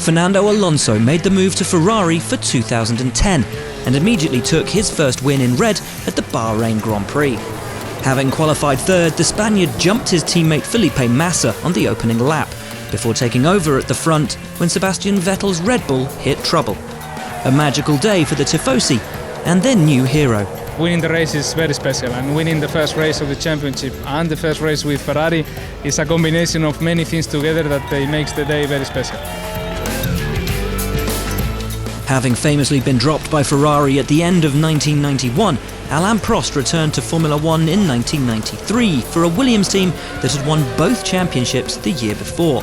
Fernando Alonso made the move to Ferrari for 2010 and immediately took his first win in red at the Bahrain Grand Prix. Having qualified third, the Spaniard jumped his teammate Felipe Massa on the opening lap, before taking over at the front when Sebastian Vettel's Red Bull hit trouble. A magical day for the Tifosi and their new hero. Winning the race is very special, and winning the first race of the championship and the first race with Ferrari is a combination of many things together that makes the day very special. Having famously been dropped by Ferrari at the end of 1991, Alain Prost returned to Formula One in 1993 for a Williams team that had won both championships the year before.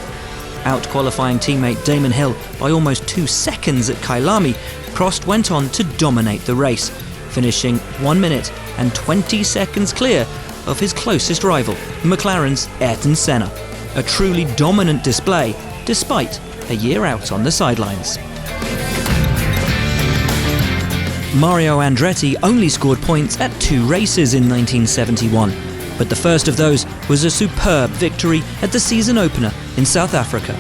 Out-qualifying teammate Damon Hill by almost 2 seconds at Kyalami, Prost went on to dominate the race, finishing 1 minute and 20 seconds clear of his closest rival, McLaren's Ayrton Senna. A truly dominant display, despite a year out on the sidelines. Mario Andretti only scored points at 2 races in 1971, but the first of those was a superb victory at the season opener in South Africa.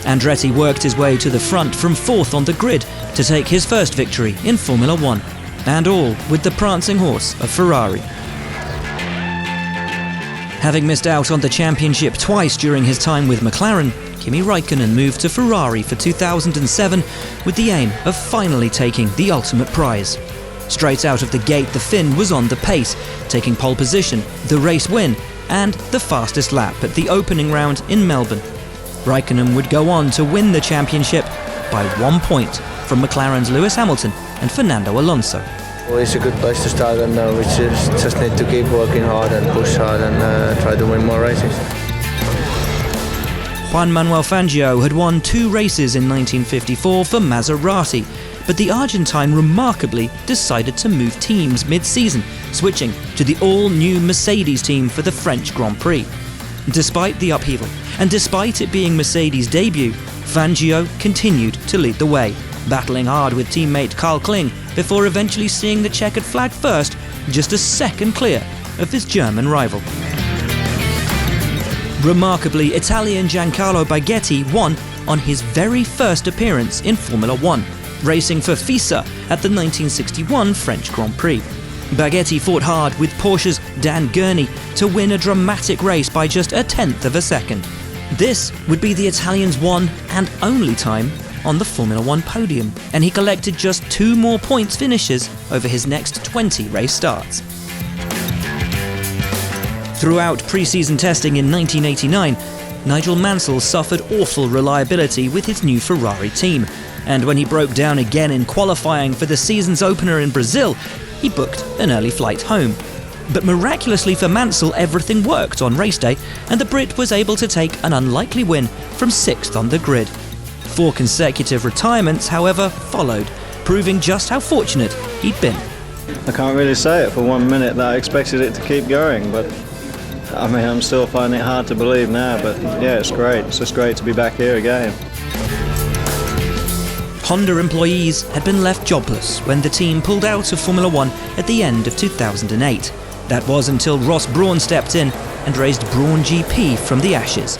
Andretti worked his way to the front from 4th on the grid to take his first victory in Formula One, and all with the prancing horse of Ferrari. Having missed out on the championship twice during his time with McLaren, Kimi Raikkonen moved to Ferrari for 2007 with the aim of finally taking the ultimate prize. Straight out of the gate, the Finn was on the pace, taking pole position, the race win, and the fastest lap at the opening round in Melbourne. Raikkonen would go on to win the championship by 1 point from McLaren's Lewis Hamilton and Fernando Alonso. Well, it's a good place to start, and we just need to keep working hard and push hard and try to win more races. Manuel Fangio had won 2 races in 1954 for Maserati, but the Argentine remarkably decided to move teams mid-season, switching to the all-new Mercedes team for the French Grand Prix. Despite the upheaval, and despite it being Mercedes' debut, Fangio continued to lead the way, battling hard with teammate Carl Kling before eventually seeing the checkered flag first, just a second clear of his German rival. Remarkably, Italian Giancarlo Baghetti won on his very first appearance in Formula One, racing for FISA at the 1961 French Grand Prix. Baghetti fought hard with Porsche's Dan Gurney to win a dramatic race by just 1/10 of a second. This would be the Italian's one and only time on the Formula One podium, and he collected just 2 more points finishes over his next 20 race starts. Throughout pre-season testing in 1989, Nigel Mansell suffered awful reliability with his new Ferrari team, and when he broke down again in qualifying for the season's opener in Brazil, he booked an early flight home. But miraculously for Mansell, everything worked on race day, and the Brit was able to take an unlikely win from 6th on the grid. 4 consecutive retirements, however, followed, proving just how fortunate he'd been. I can't really say it for 1 minute that I expected it to keep going, but I mean, I'm still finding it hard to believe now, but yeah, it's great. It's just great to be back here again. Honda employees had been left jobless when the team pulled out of Formula One at the end of 2008. That was until Ross Brawn stepped in and raised Brawn GP from the ashes.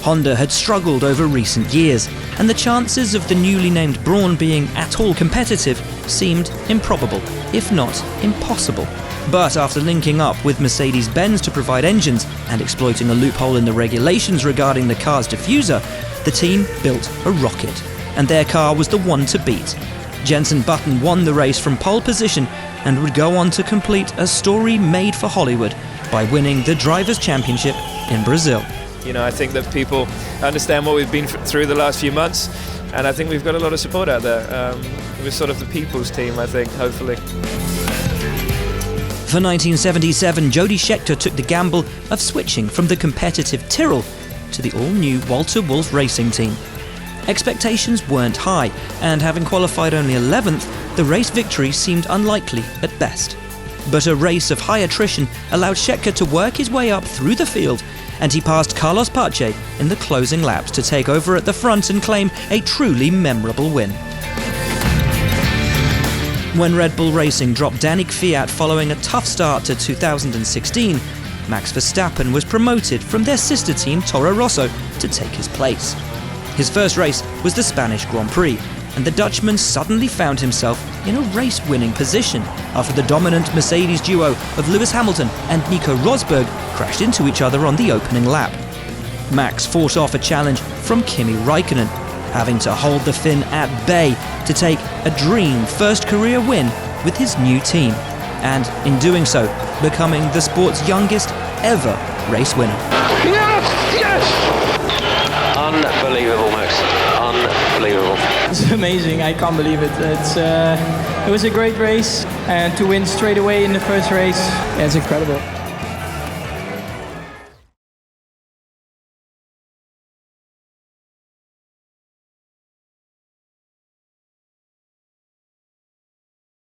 Honda had struggled over recent years, and the chances of the newly named Brawn being at all competitive seemed improbable, if not impossible. But after linking up with Mercedes-Benz to provide engines and exploiting a loophole in the regulations regarding the car's diffuser, the team built a rocket, and their car was the one to beat. Jenson Button won the race from pole position and would go on to complete a story made for Hollywood by winning the Drivers' Championship in Brazil. You know, I think that people understand what we've been through the last few months, and I think we've got a lot of support out there. We're sort of the people's team, I think, hopefully. For 1977, Jody Scheckter took the gamble of switching from the competitive Tyrrell to the all-new Walter Wolf racing team. Expectations weren't high, and having qualified only 11th, the race victory seemed unlikely at best. But a race of high attrition allowed Scheckter to work his way up through the field, and he passed Carlos Pache in the closing laps to take over at the front and claim a truly memorable win. When Red Bull Racing dropped Danik Fiat following a tough start to 2016, Max Verstappen was promoted from their sister team Toro Rosso to take his place. His first race was the Spanish Grand Prix, and the Dutchman suddenly found himself in a race-winning position after the dominant Mercedes duo of Lewis Hamilton and Nico Rosberg crashed into each other on the opening lap. Max fought off a challenge from Kimi Raikkonen, having to hold the Finn at bay to take a dream first career win with his new team, and in doing so, becoming the sport's youngest ever race winner. Yes! Yes! Unbelievable, Max. Unbelievable. It's amazing. I can't believe it. It was a great race, and to win straight away in the first race, it's incredible.